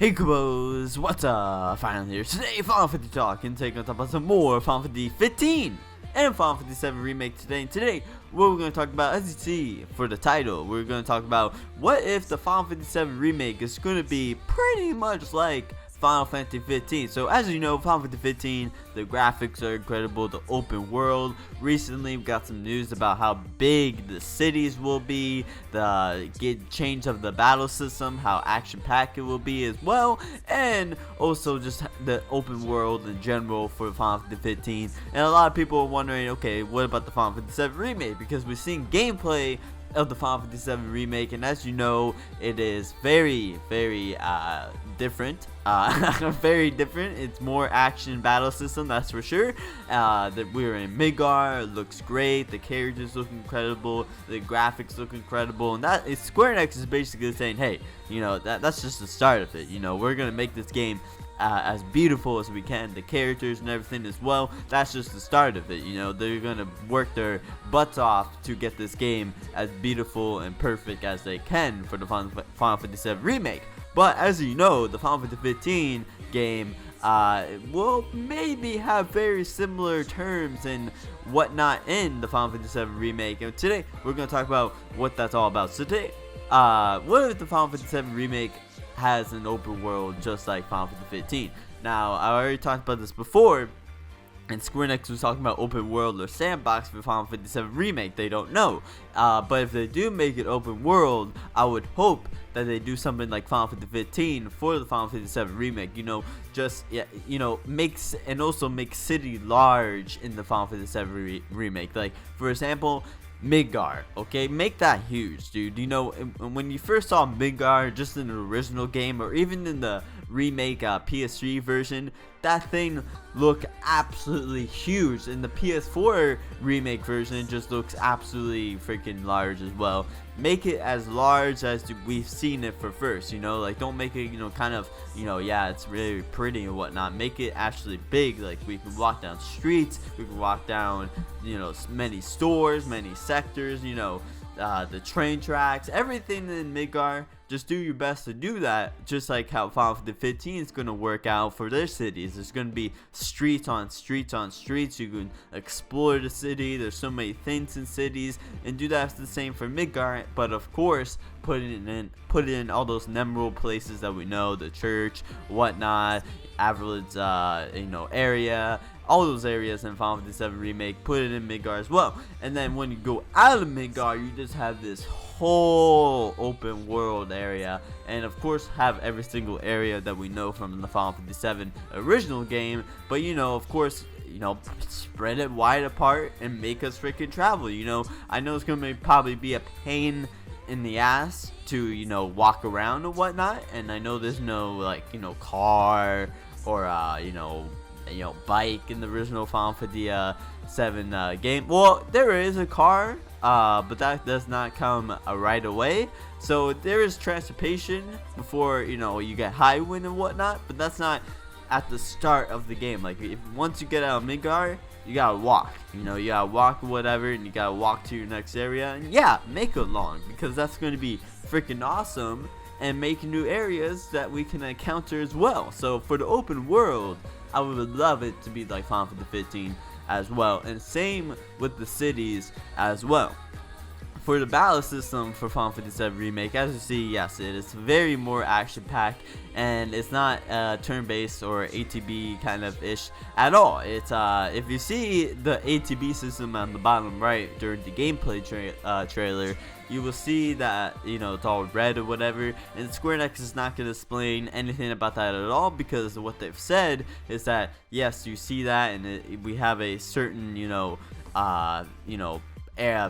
Hey Kupos, what's up? Finally here today, Final Fantasy Talk, and take on top of some more Final Fantasy 15 and Final Fantasy 7 Remake today. And today, what we're going to talk about, as you see for the title, we're going to talk about what if the Final Fantasy 7 Remake is going to be pretty much like Final Fantasy 15. So as you know, Final Fantasy 15, the graphics are incredible, the open world. Recently we got some news about how big the cities will be, the change of the battle system, how action-packed it will be as well, and also just the open world in general for Final Fantasy 15. And a lot of people are wondering, okay, what about the Final Fantasy 7 Remake? Because we've seen gameplay of the Final Fantasy 7 Remake, and as you know, it is very different. Very different. It's more action battle system, that's for sure. That we're in Midgar, it looks great, the characters look incredible, the graphics look incredible, and that is Square Enix is basically saying, hey, you know, that's just the start of it. You know, we're gonna make this game as beautiful as we can, the characters and everything as well. That's just the start of it. You know, they're gonna work their butts off to get this game as beautiful and perfect as they can for the Final Fantasy VII Remake. But as you know, the Final Fantasy 15 game will maybe have very similar terms and whatnot in the Final Fantasy VII Remake. And today we're gonna talk about what that's all about. So today, what if the Final Fantasy VII Remake has an open world just like Final Fantasy 15? Now, I already talked about this before, and Square Enix was talking about open world or sandbox for Final Fantasy VII Remake. They don't know. But if they do make it open world, I would hope that they do something like Final Fantasy 15 for the Final Fantasy VII Remake. You know, just makes and also make city large in the Final Fantasy VII Remake. Like, for example, Midgar, okay, make that huge, dude. You know, when you first saw Midgar just in the original game or even in the remake PS3 version, that thing looked absolutely huge. In the PS4 remake version, it just looks absolutely freaking large as well. Make it as large as we've seen it for first, you know, like don't make it, you know, kind of, you know, yeah, it's really pretty and whatnot. Make it actually big, like we can walk down streets, we can walk down, you know, many stores, many sectors, you know, the train tracks, everything in Midgar. Just do your best to do that, just like how Final Fantasy 15 is going to work out for their cities. There's going to be streets on streets on streets. You can explore the city. There's so many things in cities, and do that the same for Midgar. But of course, put it in all those memorable places that we know, the church, whatnot, Averlard's area. All those areas in Final Fantasy 7 Remake, put it in Midgar as well. And then when you go out of Midgar, you just have this whole open world area, and of course have every single area that we know from the Final Fantasy 7 original game. But you know, of course, you know, spread it wide apart and make us freaking travel. You know, I know it's gonna probably be a pain in the ass to, you know, walk around and whatnot, and I know there's no, like, you know, car or bike in the original Final Fantasy 7 game. Well, there is a car, but that does not come right away. So there is transportation before, you know, you get high wind and whatnot, but that's not at the start of the game. Like, once you get out of Midgar, you gotta walk. You know, you gotta walk or whatever, and you gotta walk to your next area. And yeah, make it long, because that's going to be freaking awesome, and make new areas that we can encounter as well. So for the open world, I would love it to be like Final Fantasy 15 as well, and same with the cities as well. For the battle system for Final Fantasy 7 Remake, as you see, yes, it is very more action-packed, and it's not turn-based or ATB kind of ish at all. It's if you see the ATB system on the bottom right during the gameplay trailer, you will see that, you know, it's all red or whatever, and Square Enix is not going to explain anything about that at all, because what they've said is that yes, you see that, and we have a certain,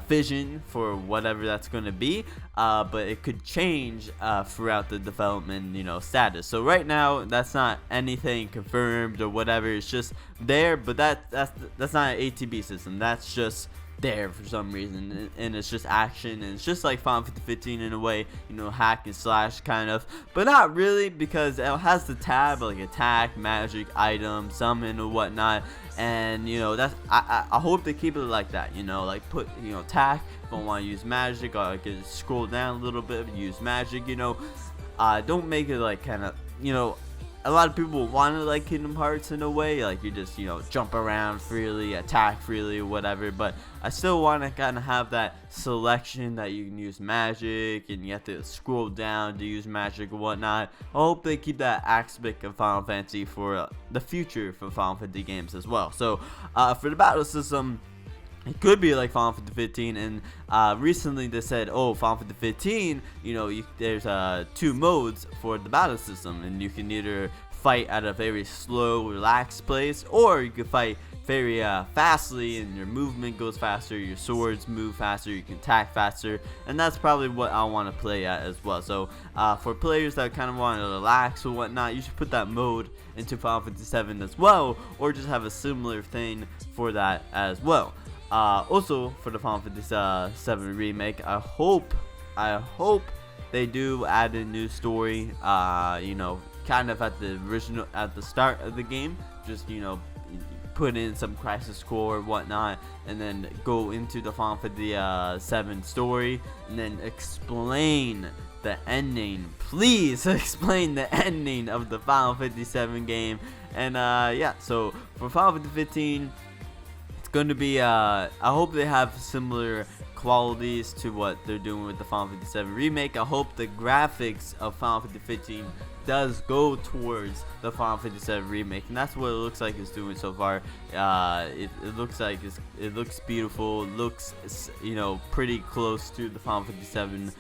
vision for whatever that's going to be, but it could change throughout the development, you know, status. So right now, that's not anything confirmed or whatever. It's just there, but that's not an ATB system. That's just there for some reason, and it's just action, and it's just like Final Fantasy 15 in a way, you know, hack and slash kind of, but not really, because it has the tab like attack, magic, item, summon or whatnot. And you know, that's I hope they keep it like that, you know, like put, you know, attack if I want to use magic, or I can scroll down a little bit, use magic, you know. Don't make it like kind of a lot of people want to like Kingdom Hearts in a way, like you just jump around freely, attack freely, whatever. But I still want to kind of have that selection that you can use magic and you have to scroll down to use magic and whatnot. I hope they keep that aspect of Final Fantasy for the future for Final Fantasy games as well. So for the battle system, it could be like Final Fantasy 15, and recently they said, oh, Final Fantasy 15, there's 2 modes for the battle system, and you can either fight at a very slow, relaxed pace, or you can fight very fastly, and your movement goes faster, your swords move faster, you can attack faster, and that's probably what I want to play at as well. So for players that kind of want to relax or whatnot, you should put that mode into Final Fantasy 7 as well, or just have a similar thing for that as well. Also for the Final Fantasy 7 remake, I hope they do add a new story. Kind of at the start of the game, just put in some crisis core or whatnot, and then go into the Final Fantasy 7 story, and then explain the ending. Please explain the ending of the Final Fantasy 7 game. And yeah, so for Final Fantasy 15. Going to be I hope they have similar qualities to what they're doing with the Final Fantasy 7 remake. I hope the graphics of Final Fantasy 15 does go towards the Final Fantasy 7 remake, and that's what it looks like it's doing so far. It looks like it looks beautiful. It looks pretty close to the Final Fantasy 7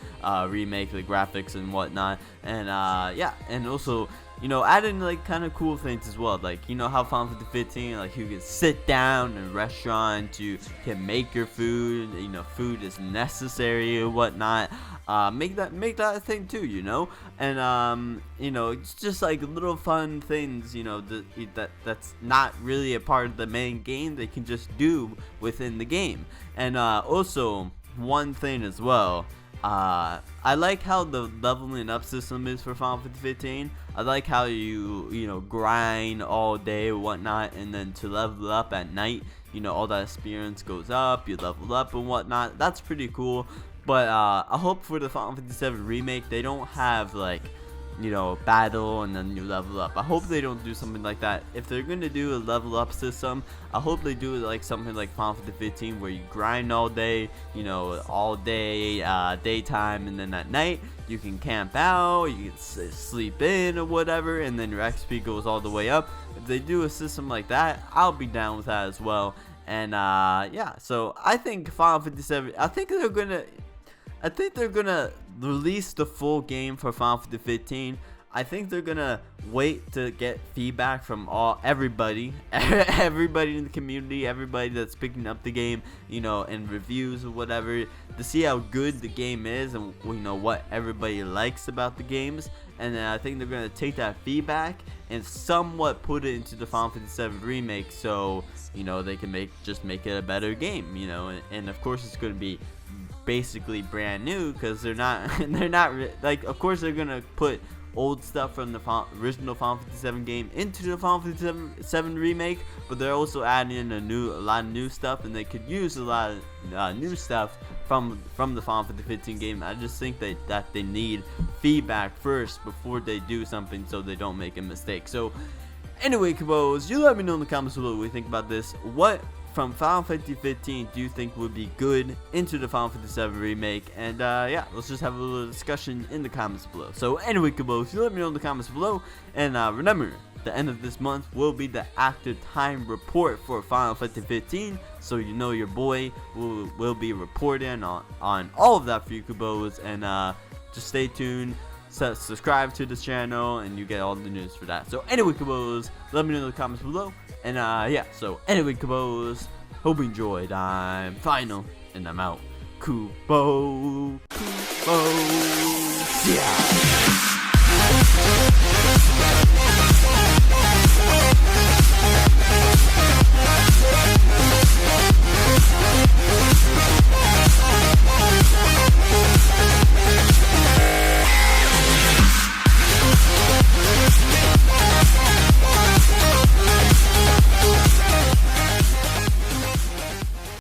remake, the graphics and whatnot. And yeah, and also adding like kind of cool things as well, like how Final Fantasy 15, like you can sit down in a restaurant, you can make your food, food is necessary or whatnot. Make that a thing too, and it's just like little fun things, that's not really a part of the main game, they can just do within the game. And also one thing as well, I like how the leveling up system is for Final Fantasy 15. I like how you grind all day or whatnot, and then to level up at night, all that experience goes up, you level up and whatnot. That's pretty cool. But I hope for the Final Fantasy 7 remake they don't have like battle and then you level up. I hope they don't do something like that. If they're gonna do a level up system, I hope they do it like something like Final Fantasy 15, where you grind all day, all day, daytime, and then at night you can camp out, you can sleep in or whatever, and then your XP goes all the way up. If they do a system like that, I'll be down with that as well. And yeah, so I think Final Fantasy 7, I think they're gonna release the full game for Final Fantasy 15. I think they're gonna wait to get feedback from everybody in the community, everybody that's picking up the game, and reviews or whatever, to see how good the game is and what everybody likes about the games. And then I think they're gonna take that feedback and somewhat put it into the Final Fantasy 7 remake, so they can make it a better game, and of course it's gonna be basically brand new, because they're not like, of course they're gonna put old stuff from the original Final Fantasy 7 game into the Final Fantasy 7 remake, but they're also adding in a lot of new stuff, and they could use a lot of new stuff from the Final Fantasy 15 game. I just think that they need feedback first before they do something, so they don't make a mistake. So anyway, Kupos, you let me know in the comments below what you think about this. What from Final Fantasy 15 do you think would be good into the Final Fantasy 7 remake? And yeah, let's just have a little discussion in the comments below. So anyway, Kupos, you let me know in the comments below. And remember, the end of this month will be the active time report for Final Fantasy 15. So your boy will be reporting on all of that for you, Kupos. And just stay tuned. Subscribe to this channel and you get all the news for that. So anyway, Kupos, let me know in the comments below. And yeah, so anyway, Kupos, hope you enjoyed. I'm Final and I'm out. Kupos, yeah.